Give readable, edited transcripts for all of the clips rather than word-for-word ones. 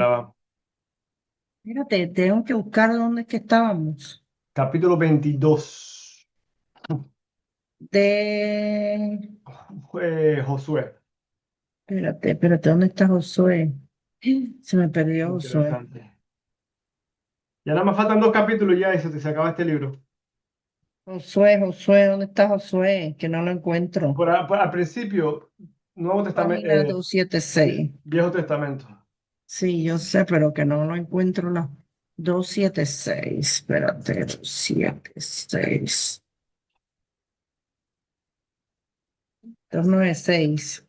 encontraba. Fíjate, tengo que buscar dónde es que estábamos. Capítulo 22. De... Fue Josué. espérate, ¿dónde está Josué? Se me perdió Josué. Interesante. Ya nada más faltan 2 capítulos ya y se acaba este libro. Josué, ¿dónde está Josué? Que no lo encuentro. Al principio, Nuevo Testamento, Página 276. Viejo Testamento. Sí, yo sé, pero que no lo encuentro. No. 276. Espérate, 276. 296.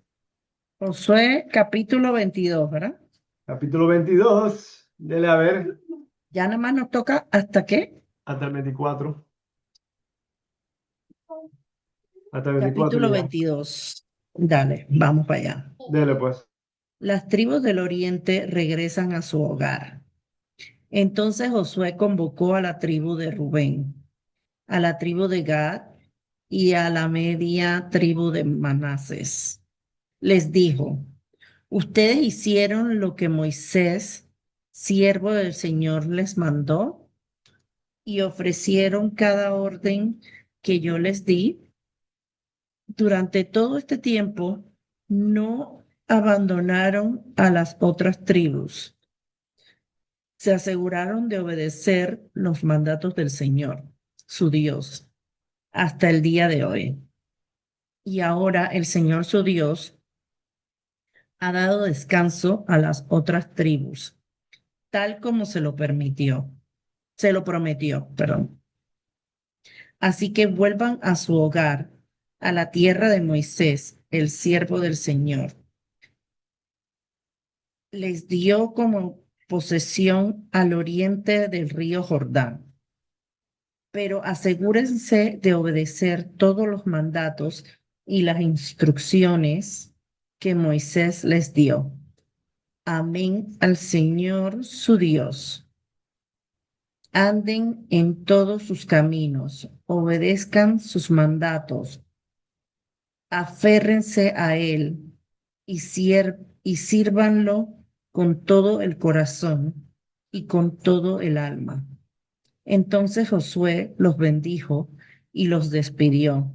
Josué, capítulo 22, ¿verdad? Capítulo 22. Dele a ver Ya nada más nos toca hasta qué. hasta el 24. Hasta el 24 Capítulo ya. 22. Dale, vamos para allá. Dele pues. Las tribus del oriente regresan a su hogar. Entonces Josué convocó a la tribu de Rubén, a la tribu de Gad y a la media tribu de Manases. Les dijo, ustedes hicieron lo que Moisés, siervo del Señor, les mandó y ofrecieron cada orden que yo les di. Durante todo este tiempo no abandonaron a las otras tribus. Se aseguraron de obedecer los mandatos del Señor, su Dios, hasta el día de hoy. Y ahora el Señor, su Dios, ha dado descanso a las otras tribus, tal como se lo prometió, perdón. Así que vuelvan a su hogar, a la tierra de Moisés, el siervo del Señor. Les dio como posesión al oriente del río Jordán. Pero asegúrense de obedecer todos los mandatos y las instrucciones que Moisés les dio. Amén al Señor su Dios. Anden en todos sus caminos, obedezcan sus mandatos, aférrense a Él y sírvanlo con todo el corazón y con todo el alma. Entonces Josué los bendijo y los despidió,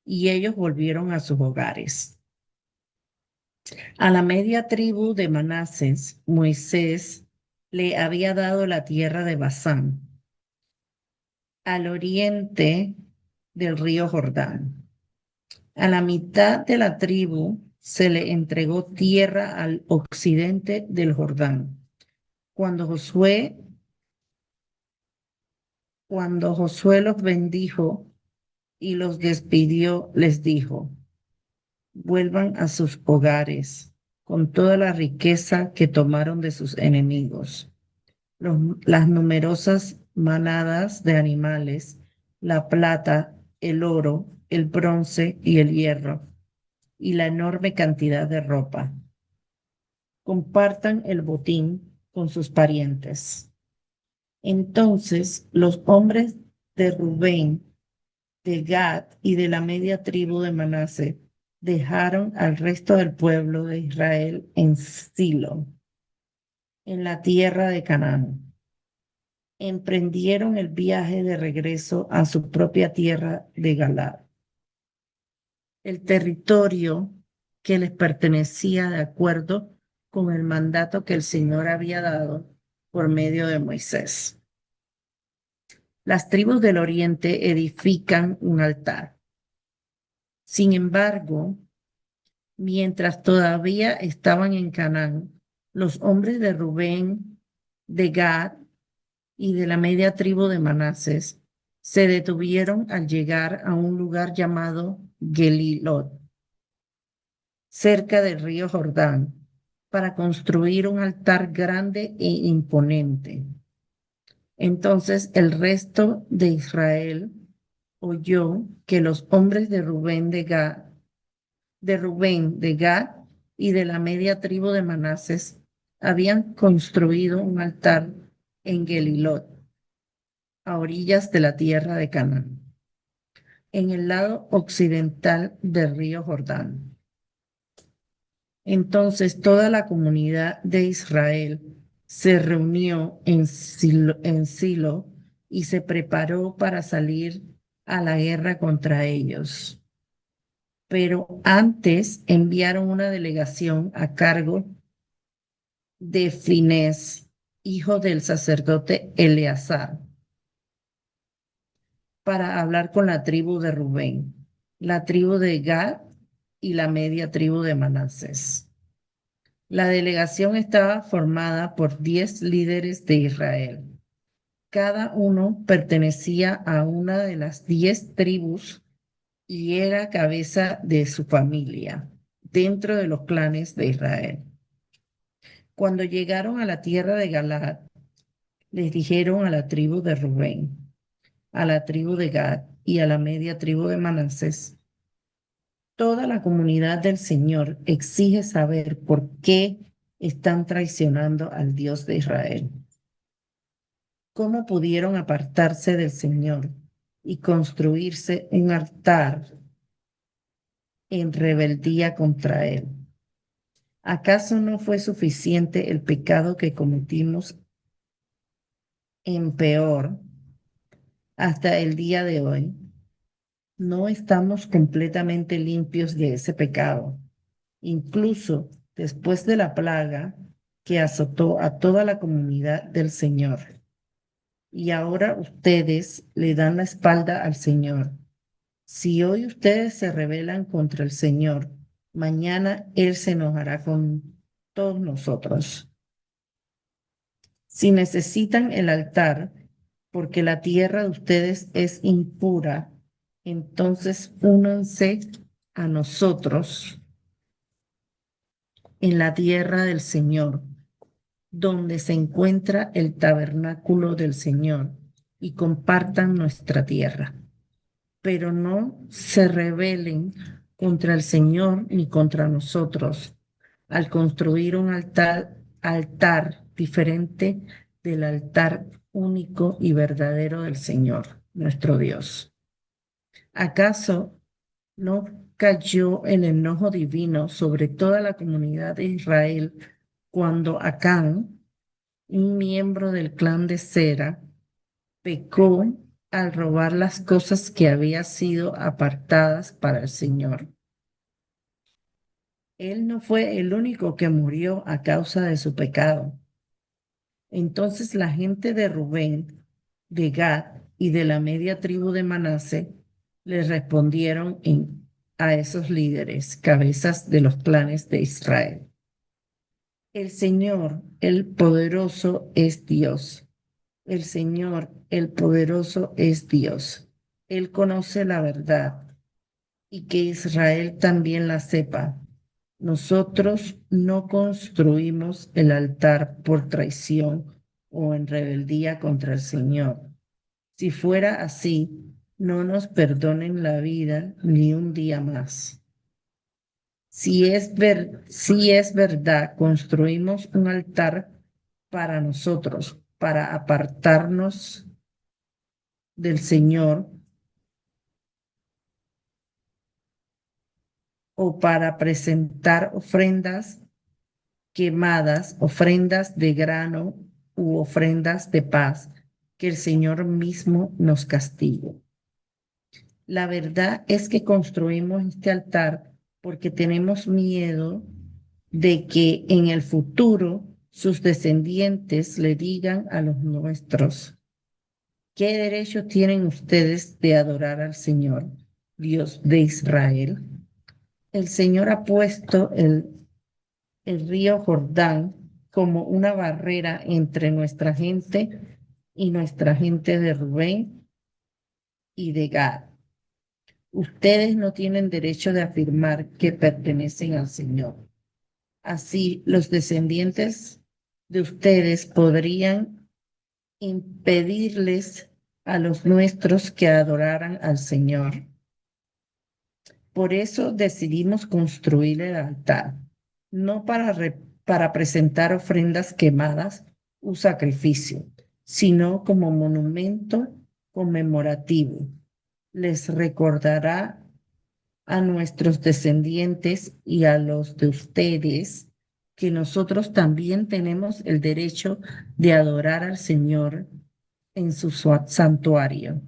y ellos volvieron a sus hogares. A la media tribu de Manases, Moisés le había dado la tierra de Basán, al oriente del río Jordán. A la mitad de la tribu se le entregó tierra al occidente del Jordán. Cuando Josué, cuando Josué los bendijo y los despidió, les dijo: vuelvan a sus hogares con toda la riqueza que tomaron de sus enemigos, las numerosas manadas de animales, la plata, el oro, el bronce y el hierro, y la enorme cantidad de ropa. Compartan el botín con sus parientes. Entonces los hombres de Rubén, de Gad y de la media tribu de Manase dejaron al resto del pueblo de Israel en Silo, en la tierra de Canaán. Emprendieron el viaje de regreso a su propia tierra de Galaad, el territorio que les pertenecía de acuerdo con el mandato que el Señor había dado por medio de Moisés. Las tribus del oriente edifican un altar. Sin embargo, mientras todavía estaban en Canaán, los hombres de Rubén, de Gad y de la media tribu de Manases se detuvieron al llegar a un lugar llamado Gelilot, cerca del río Jordán, para construir un altar grande e imponente. Entonces el resto de Israel oyó que los hombres de Gad y de la media tribu de Manases habían construido un altar en Gelilot, a orillas de la tierra de Canaán, en el lado occidental del río Jordán. Entonces toda la comunidad de Israel se reunió en Silo y se preparó para salir a la guerra contra ellos. Pero antes enviaron una delegación a cargo de Finés, hijo del sacerdote Eleazar, para hablar con la tribu de Rubén, la tribu de Gad y la media tribu de Manasés. La delegación estaba formada por 10 líderes de Israel. Cada uno pertenecía a una de las 10 tribus y era cabeza de su familia dentro de los clanes de Israel. Cuando llegaron a la tierra de Galaad, les dijeron a la tribu de Rubén, a la tribu de Gad y a la media tribu de Manasés: toda la comunidad del Señor exige saber por qué están traicionando al Dios de Israel. ¿Cómo pudieron apartarse del Señor y construirse un altar en rebeldía contra Él? ¿Acaso no fue suficiente el pecado que cometimos en Peor hasta el día de hoy? No estamos completamente limpios de ese pecado, incluso después de la plaga que azotó a toda la comunidad del Señor. Y ahora ustedes le dan la espalda al Señor. Si hoy ustedes se rebelan contra el Señor, mañana Él se enojará con todos nosotros. Si necesitan el altar, porque la tierra de ustedes es impura, entonces únanse a nosotros en la tierra del Señor, donde se encuentra el tabernáculo del Señor, y compartan nuestra tierra. Pero no se rebelen contra el Señor ni contra nosotros al construir un altar diferente del altar único y verdadero del Señor, nuestro Dios. ¿Acaso no cayó el enojo divino sobre toda la comunidad de Israel cuando Acán, un miembro del clan de Sera, pecó al robar las cosas que había sido apartadas para el Señor? Él no fue el único que murió a causa de su pecado. Entonces la gente de Rubén, de Gad y de la media tribu de Manase le respondieron a esos líderes, cabezas de los clanes de Israel: el Señor, el poderoso, es Dios. El Señor, el poderoso, es Dios. Él conoce la verdad, y que Israel también la sepa. Nosotros no construimos el altar por traición o en rebeldía contra el Señor. Si fuera así, no nos perdonen la vida ni un día más. Si es verdad, construimos un altar para nosotros, para apartarnos del Señor, o para presentar ofrendas quemadas, ofrendas de grano u ofrendas de paz, que el Señor mismo nos castigue. La verdad es que construimos este altar porque tenemos miedo de que en el futuro sus descendientes le digan a los nuestros: ¿qué derecho tienen ustedes de adorar al Señor, Dios de Israel? El Señor ha puesto el río Jordán como una barrera entre nuestra gente y nuestra gente de Rubén y de Gad. Ustedes no tienen derecho de afirmar que pertenecen al Señor. Así, los descendientes de ustedes podrían impedirles a los nuestros que adoraran al Señor. Por eso decidimos construir el altar, no para presentar ofrendas quemadas o sacrificio, sino como monumento conmemorativo. Les recordará a nuestros descendientes y a los de ustedes que nosotros también tenemos el derecho de adorar al Señor en su santuario,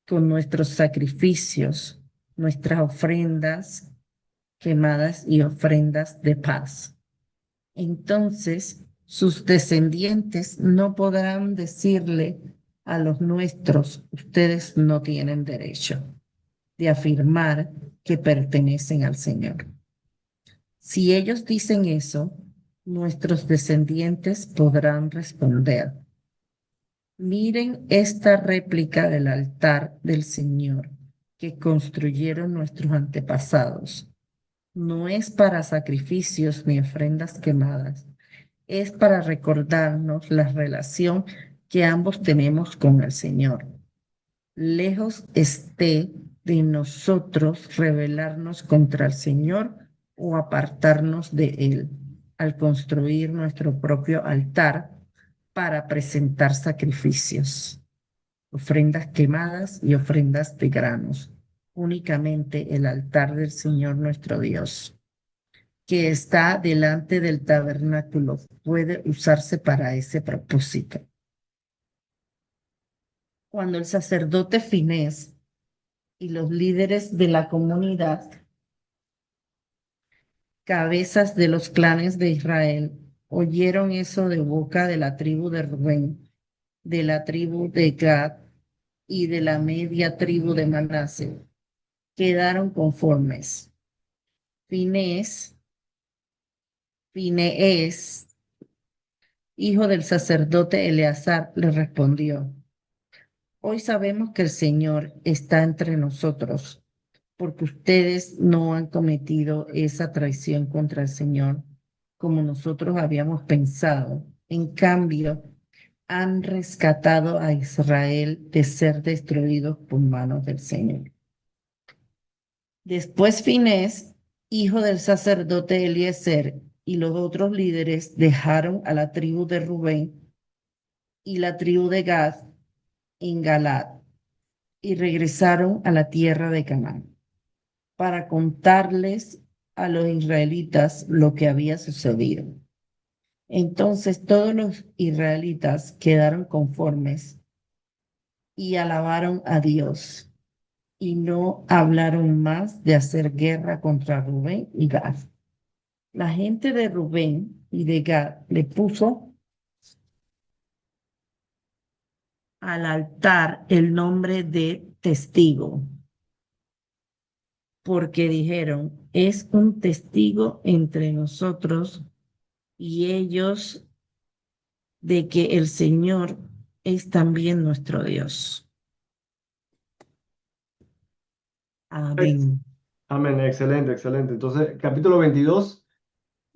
con nuestros sacrificios, nuestras ofrendas quemadas y ofrendas de paz. Entonces, sus descendientes no podrán decirle a los nuestros, ustedes no tienen derecho de afirmar que pertenecen al Señor. Si ellos dicen eso, nuestros descendientes podrán responder, miren esta réplica del altar del Señor que construyeron nuestros antepasados. No es para sacrificios ni ofrendas quemadas, es para recordarnos la relación que ambos tenemos con el Señor. Lejos esté de nosotros rebelarnos contra el Señor o apartarnos de Él al construir nuestro propio altar para presentar sacrificios, ofrendas quemadas y ofrendas de granos. Únicamente el altar del Señor nuestro Dios, que está delante del tabernáculo, puede usarse para ese propósito. Cuando el sacerdote Finés y los líderes de la comunidad, cabezas de los clanes de Israel, oyeron eso de boca de la tribu de Rubén, de la tribu de Gad y de la media tribu de Manasés, quedaron conformes. Finés, Finees, hijo del sacerdote Eleazar, le respondió: Hoy sabemos que el Señor está entre nosotros, porque ustedes no han cometido esa traición contra el Señor como nosotros habíamos pensado. En cambio, han rescatado a Israel de ser destruidos por manos del Señor. Después Finés, hijo del sacerdote Eliezer, y los otros líderes dejaron a la tribu de Rubén y la tribu de Gad en Galad y regresaron a la tierra de Canaán para contarles a los israelitas lo que había sucedido. Entonces todos los israelitas quedaron conformes y alabaron a Dios y no hablaron más de hacer guerra contra Rubén y Gad. La gente de Rubén y de Gad le puso al altar el nombre de testigo, porque dijeron, es un testigo entre nosotros y ellos de que el Señor es también nuestro Dios. Ex- Amén. Amén, excelente, excelente. Entonces, capítulo 22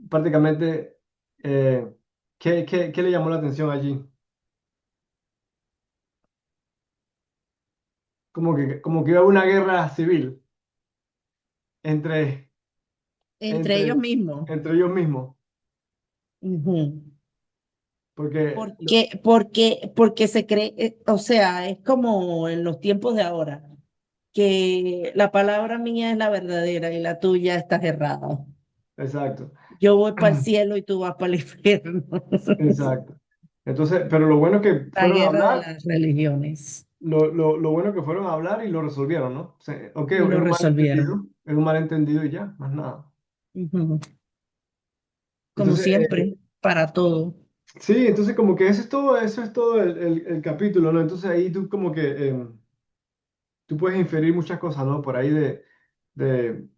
prácticamente, eh, ¿qué le llamó la atención allí? Como que iba a haber una guerra civil entre, Entre ellos entre, mismos. entre ellos mismos, Ujú. porque, Porque se cree, o sea, es como en los tiempos de ahora, que la palabra mía es la verdadera y la tuya está errada. exacto, Yo voy para el cielo y tú vas para el infierno. exacto. Entonces, pero lo bueno es que La fueron a guerra de hablar, las religiones. lo bueno es que fueron a hablar y lo resolvieron, ¿no? O sea, ok, Y lo resolvieron. es un malentendido y ya, más nada. Ujú. Como Entonces, siempre, para todo. sí, entonces como que eso es todo el capítulo, ¿no? Entonces ahí tú como que tú puedes inferir muchas cosas, ¿no? Por ahí de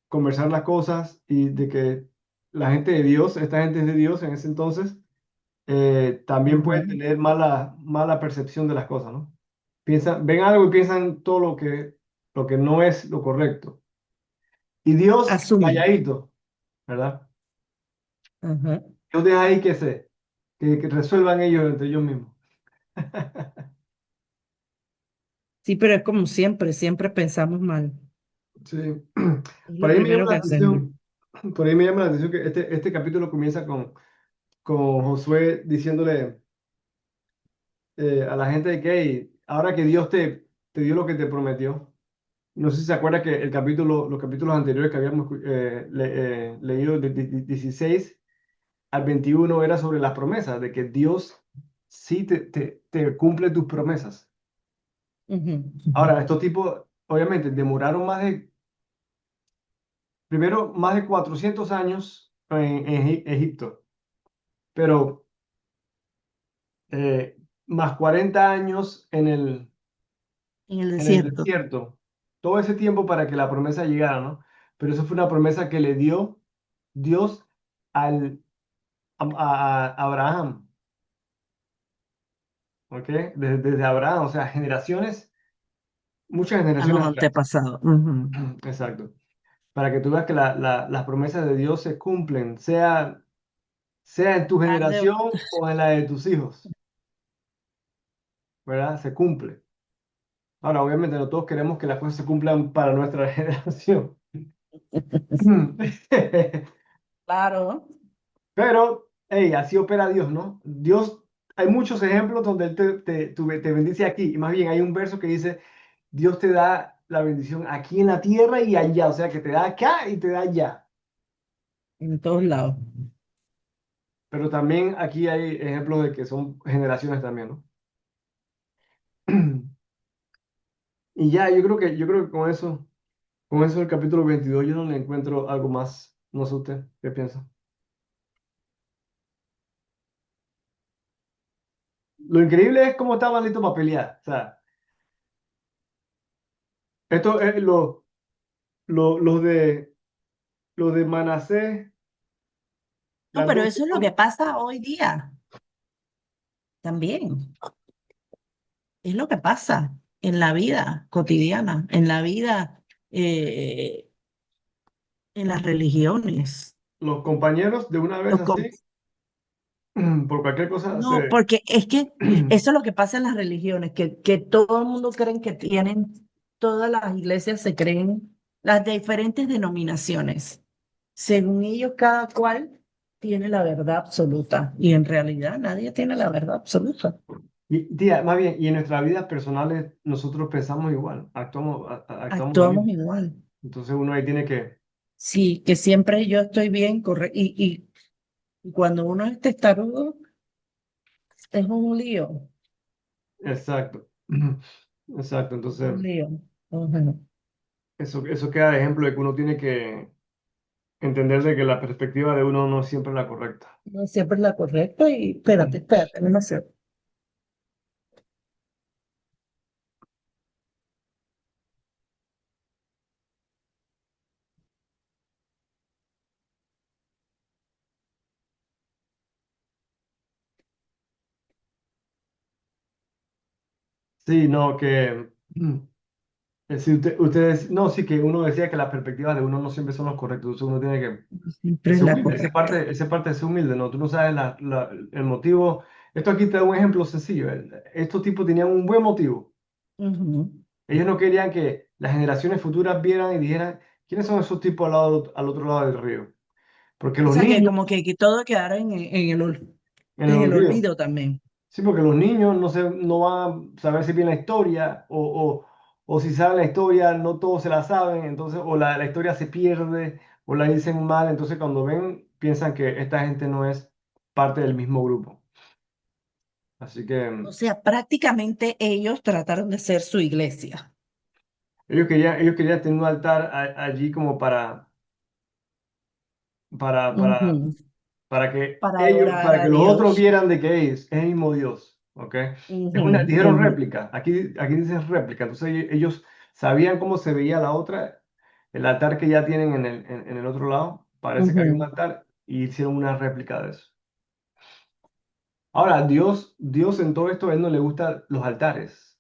conversar las cosas y de que la gente de Dios, esta gente es de Dios en ese entonces, también puede Ujú. tener mala percepción de las cosas, ¿no? Ven algo y piensan todo lo que no es lo correcto. Y Dios Asumen. calladito, ¿verdad? Ujú. Dios deja ahí que resuelvan ellos entre ellos mismos. Sí, pero es como siempre, siempre pensamos mal. Sí. Es Por lo ahí me llama primero la que hacemos. atención, por ahí me llama la atención que este capítulo comienza con Josué diciéndole a la gente de que "Hey, ahora que Dios te dio lo que te prometió, no sé si se acuerda que los capítulos anteriores que habíamos leído de 16 al 21 era sobre las promesas, de que Dios sí te cumple tus promesas. Ujú. Ahora, estos tipos, obviamente, demoraron primero, más de 400 años en Egipto, pero más 40 años En el en el desierto. desierto. Todo ese tiempo para que la promesa llegara, ¿no? Pero eso fue una promesa que le dio Dios al, a Abraham, ¿ok? Desde Abraham, o sea, generaciones, muchas A los generaciones atrás. antepasados. Ujú. Exacto. Para que tú veas que las promesas de Dios se cumplen, sea en tu Tarde generación o en la de tus hijos, ¿verdad? Se cumple. Ahora, obviamente, no todos queremos que las cosas se cumplan para nuestra generación. Claro. Pero, hey, así opera Dios, ¿no? Dios, hay muchos ejemplos donde Él te bendice aquí. Y más bien, hay un verso que dice, Dios te da la bendición aquí en la tierra y allá. O sea, que te da acá y te da allá. En todos lados. Pero también aquí hay ejemplos de que son generaciones también, ¿no? Y ya, yo creo que con eso el capítulo 22 yo no le encuentro algo más. No sé usted, ¿qué piensa? Lo increíble es cómo estaban listos para pelear. O sea, esto es lo, los de, los de Manasés, No, las pero dos eso es lo que pasa hoy día también. Es lo que pasa en la vida cotidiana, en la vida, eh, en las religiones. los compañeros de una vez Los com- así, por cualquier cosa no, se... porque es que eso es lo que pasa en las religiones, que todo el mundo creen que tienen, todas las iglesias se creen, las diferentes denominaciones. Según ellos, cada cual tiene la verdad absoluta y en realidad nadie tiene la verdad absoluta. Y, tía, más bien, y en nuestras vidas personales nosotros pensamos igual, actuamos lo Actuamos mismo. igual. Entonces uno ahí tiene que... Sí, que siempre yo estoy bien, y cuando uno es testarudo, es un lío, Exacto. Exacto. Entonces, un lío. Ujú. eso queda de ejemplo de que uno tiene que entender de que la perspectiva de uno no es siempre la correcta. No siempre es la correcta y espérate, no sé. Sí, no, que... Si ustedes, no, sí que uno decía que las perspectivas de uno no siempre son los correctos, entonces uno tiene No siempre que es ser la humilde, correcta. esa parte de ser humilde, ¿no? Tú no sabes el motivo. Esto aquí te da un ejemplo sencillo. Estos tipos tenían un buen motivo. Ujú. Ellos no querían que las generaciones futuras vieran y dijeran, ¿quiénes son esos tipos al otro lado del río? Porque O los sea que niños, como que todo quedara en el en el olvido, olvido también. sí, porque los niños no van a saber si bien la historia o si saben la historia, no todos se la saben, entonces o la historia se pierde o la dicen mal, entonces cuando ven piensan que esta gente no es parte del mismo grupo. Así que O sea, prácticamente ellos trataron de ser su iglesia. ellos querían tener un altar allí como para, para, Ujú. Para adorar para a que los otros Dios. vieran de que es el mismo Dios, ¿ok? Ujú, Dijeron ujú, réplica, aquí dice réplica, entonces ellos sabían cómo se veía la otra, el altar que ya tienen en el otro lado, parece que había un ujú. altar y hicieron una réplica de eso. Ahora, Dios en todo esto, a él no le gustan los altares.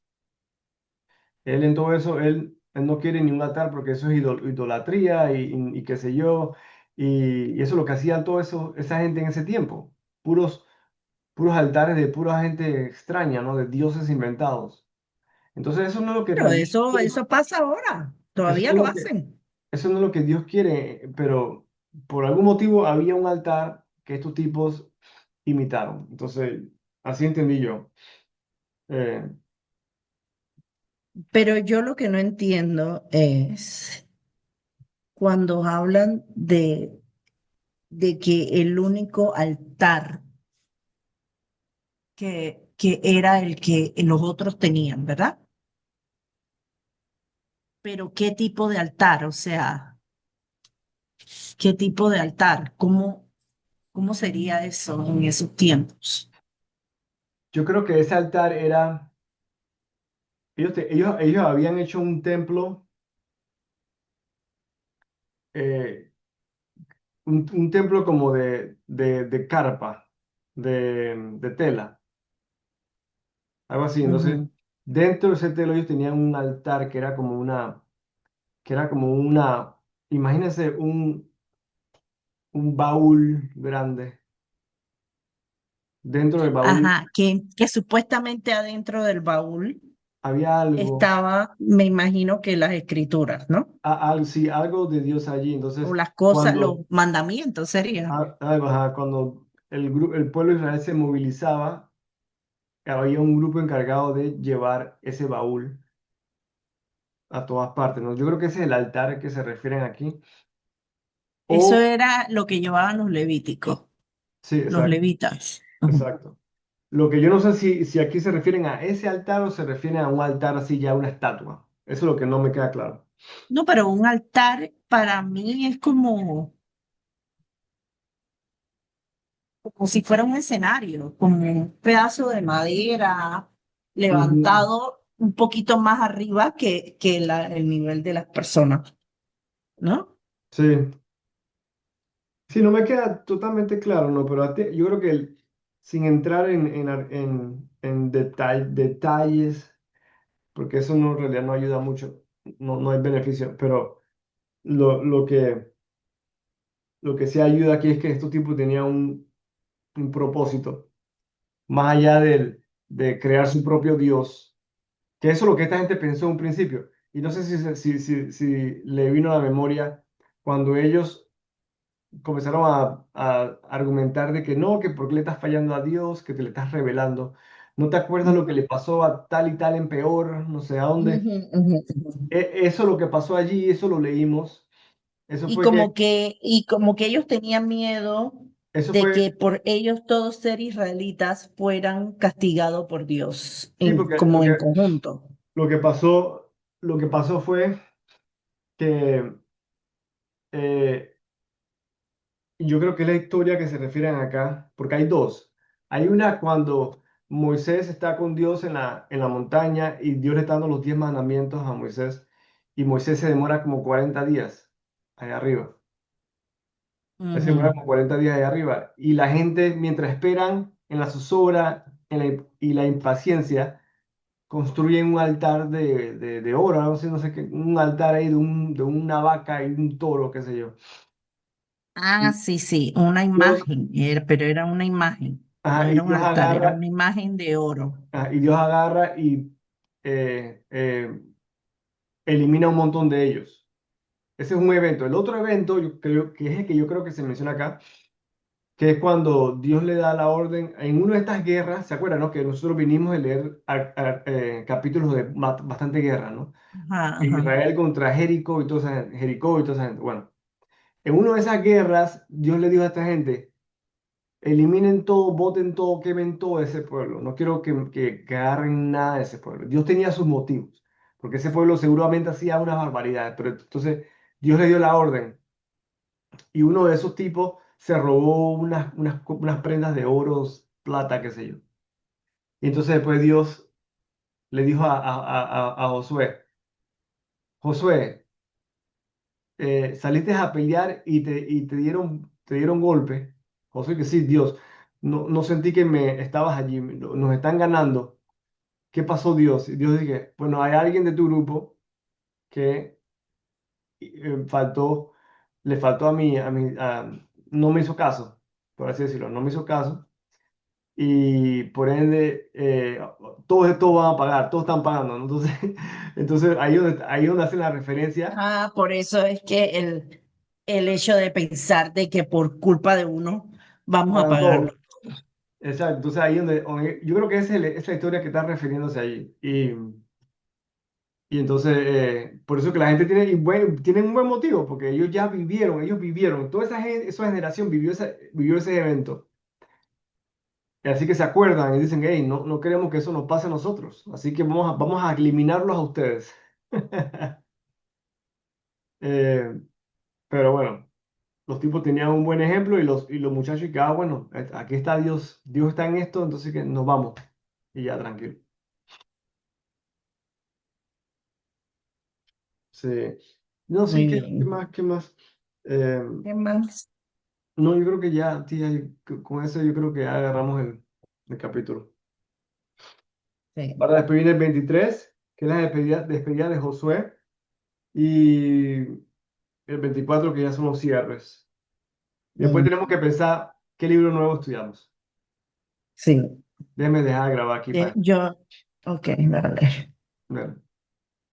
Él en todo eso, él no quiere ni un altar porque eso es idolatría y qué sé yo. Y eso es lo que hacían todo eso, esa gente en ese tiempo. Puros altares de pura gente extraña, ¿no? De dioses inventados. Entonces eso no es lo que Pero realmente, eso pasa ahora. eso Todavía no es lo lo que, hacen. eso no es lo que Dios quiere, pero por algún motivo había un altar que estos tipos imitaron. Entonces, así entendí yo. Eh, Pero yo lo que no entiendo es cuando hablan de que el único altar que era el que los otros tenían, ¿verdad? Pero ¿qué tipo de altar? O sea, ¿qué tipo de altar? ¿Cómo sería eso en esos tiempos? Yo creo que ese altar era, ellos habían hecho un templo, eh, un templo como de carpa, de tela, algo así. Entonces, Ujú. dentro de ese telo ellos tenían un altar que era como una, imagínense un baúl grande. Dentro del baúl Ajá, que supuestamente adentro del baúl había algo, estaba, me imagino que las escrituras, ¿no? sí, algo de Dios allí. O Entonces, las cosas, los cuando, mandamientos sería. algo, ajá, cuando el pueblo de Israel se movilizaba, había un grupo encargado de llevar ese baúl a todas partes, ¿no? Yo creo que ese es el altar que se refieren aquí. Eso O, era lo que llevaban los levíticos, sí, los exacto, levitas. Ujú. exacto. Lo que yo no sé si aquí se refieren a ese altar o se refieren a un altar así ya, una estatua. Eso es lo que no me queda claro. No, pero un altar para mí es como si fuera un escenario, como un pedazo de madera Ujú. levantado un poquito más arriba que el nivel de las personas, ¿no? Sí, sí, no me queda totalmente claro, ¿no? Pero yo creo que sin entrar en detalles, porque eso no, en realidad no ayuda mucho, no hay beneficio, pero lo, lo que, lo que sí ayuda aquí es que estos tipos tenían un propósito, más allá de crear su propio Dios, que eso es lo que esta gente pensó en un principio. Y no sé si le vino a la memoria cuando ellos comenzaron a argumentar de que no, que por qué le estás fallando a Dios, que te le estás revelando. ¿No te acuerdas lo que le pasó a tal y tal en peor, no sé a dónde? Ujú, ujú, ujú. Eso lo que pasó allí, eso lo leímos. Eso Y fue que, como que ellos tenían miedo eso de fue, que por ellos todos ser israelitas fueran castigados por Dios, sí, porque como en conjunto. lo que pasó, lo que pasó fue que eh, yo creo que es la historia que se refieren acá, porque hay dos. Hay una cuando Moisés está con Dios en la montaña y Dios le está dando los 10 mandamientos a Moisés y Moisés se demora como 40 días allá arriba. Él se demora Ujú. como 40 días allá arriba y la gente mientras esperan en la zozobra y la impaciencia construyen un altar de oro, no sé qué, un altar ahí de una vaca y un toro, qué sé yo. Ah, Y sí, sí, una Dios, imagen, pero era una imagen, no ajá, era un altar, era una imagen de oro. y Dios agarra y eh, eh, elimina un montón de ellos. Ese es un evento. El otro evento, yo creo que es el que yo creo que se menciona acá, que es cuando Dios le da la orden en una de estas guerras, ¿se acuerdan, no? Que nosotros vinimos a leer capítulos de bastante guerra, ¿no? Ajá, ajá. Israel contra Jericó y toda esa gente, Jericó y toda esa gente. Bueno, en una de esas guerras, Dios le dijo a esta gente, eliminen todo, boten todo, quemen todo de ese pueblo. No quiero que agarren nada de ese pueblo. Dios tenía sus motivos, porque ese pueblo seguramente hacía unas barbaridades, pero entonces Dios le dio la orden y uno de esos tipos se robó unas prendas de oro, plata, qué sé yo. Y entonces después Dios le dijo a Josué, Josué, saliste a pelear y te dieron golpe. Josué, que sí, Dios, no sentí que me estabas allí, nos están ganando. ¿Qué pasó, Dios? Y Dios dije, bueno, hay alguien de tu grupo que faltó, le faltó no me hizo caso, por así decirlo, no me hizo caso. Y por ende, todos estos van a pagar, todos están pagando, ¿no? Entonces, entonces ahí donde hacen la referencia, Ah, por eso es que el hecho de pensar de que por culpa de uno vamos a pagan pagarlo. todos. Exacto, entonces ahí donde yo creo que esa es la historia que está refiriéndose ahí. Y entonces, por eso que la gente tiene, tienen un buen motivo, porque ellos vivieron, toda esa generación vivió ese evento. Y así que se acuerdan y dicen, hey, no, no queremos que eso nos pase a nosotros, así que vamos a eliminarlos a ustedes. Eh, pero bueno, los tipos tenían un buen ejemplo y los muchachos que, bueno, aquí está Dios, Dios está en esto, entonces que nos vamos. Y ya, tranquilo. Sí. No, sí, Muy ¿qué bien. más? ¿Qué más? Eh, ¿Qué más? no, yo creo que ya, tía, con eso yo creo que ya agarramos el capítulo. Sí, Ahora después viene el 23, que es la despedida de Josué, y el 24, que ya son los cierres. Después mm, tenemos que pensar qué libro nuevo estudiamos. sí. Déjeme dejar de grabar aquí para... Yo, ok, dale. Ver.